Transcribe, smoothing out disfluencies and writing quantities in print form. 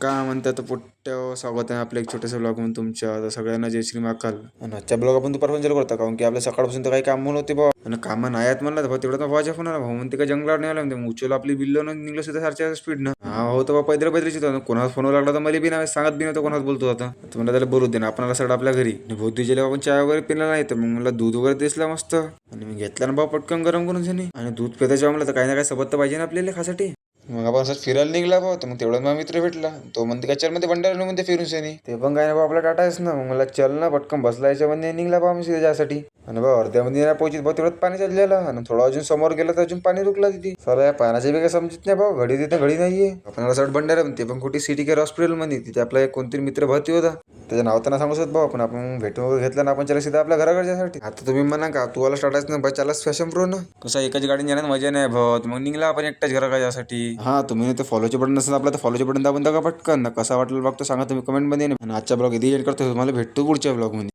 काय म्हणतात तर पोट्ट्या स्वागत आहे आपल्या एक छोट्याशा ब्लॉग म्हणून तुमच्या. आता सगळ्यांना जय श्री महाकाल. आणि आजच्या ब्लॉग आपण दुपारपर्यंत चालू करता कारण की आपल्या सकाळपासून तर काही काम म्हणून होते भाऊ. आणि कामं नाही आहेत म्हणलं तर भाऊ तेवढं तर भावाच्या फोन आला. भाऊ म्हणते का जंगलावर नाही आला म्हणते. उचल आपली बिल्लो निघलं सुद्धा सारख्या स्पीडनं. हा हो तर पैदल पैदलच होतं. कोणाला फोन लागला तर मला बी नाही सांगत बी नव्हतं कोणाला बोलतो आता. तुम्हाला त्याला बोलू दे ना आपल्याला सगळं आपल्या घरी. बहुत दिवशी आपण चहा वगैरे पिला नाही तर मग मला दूध वगैरे दिसला मस्त. आणि मी घेतला ना भाऊ पटकन गरम करून त्याने. आणि दूध पेताच्या म्हणलं तर काही ना काही सबत तर पाहिजे ना आपल्याला खासाठी. मग आपण असंच फिरायला निघला भाऊ तर मग तेवढं माझा मित्र भेटला. तो म्हणते का चल मध्ये भंडारा म्हणते फिरून शनी. ते पण काय ना भाऊ आपला टाटा आहेस ना. मग मला चल ना पटकन बसला याच्यामध्ये निघला भाऊ मी त्याच्यासाठी. आणि भाऊ अर्ध्यामध्ये नाही पोहोचित भाऊ तेवढ्यात पाणी चाललेलं. आणि थोडा अजून समोर गेला तर अजून पाणी रुकला तिथे. सर या पाण्याचे बी काही समजत नाही भाऊ. घडी तिथे घडी नाहीये. आपण असं भंडारा म्हणते पण कुठे सिटी केअर हॉस्पिटल मध्ये तिथे आपला एक कोणतरी मित्र भरती होता. त्याचं नाव तर ना सांगू शकत भाऊ. आपण भेटून वगैरे घेतलं ना आपण चला सीधा आपल्या घराकडच्यासाठी. आता तुम्ही म्हणा का तू वाला स्टार्टायच ना भाई चालच फॅशन प्रो ना. कसं एकाच गाडी जाण्यात मजा नाही भाऊ. मग निघला आपण एकटाच घराकडच्यासाठी. हा तुम्ही ते फॉलोचे बटन नसेल आपलं तर फॉलोचे बटन दाबून टाका पटकन. कसा वाटलं बघतो सांगा तुम्ही कमेंट मध्ये. आणि आजच्या ब्लॉग इथे एंड करतो. तुम्हाला भेटतो पुढच्या ब्लॉग मध्ये.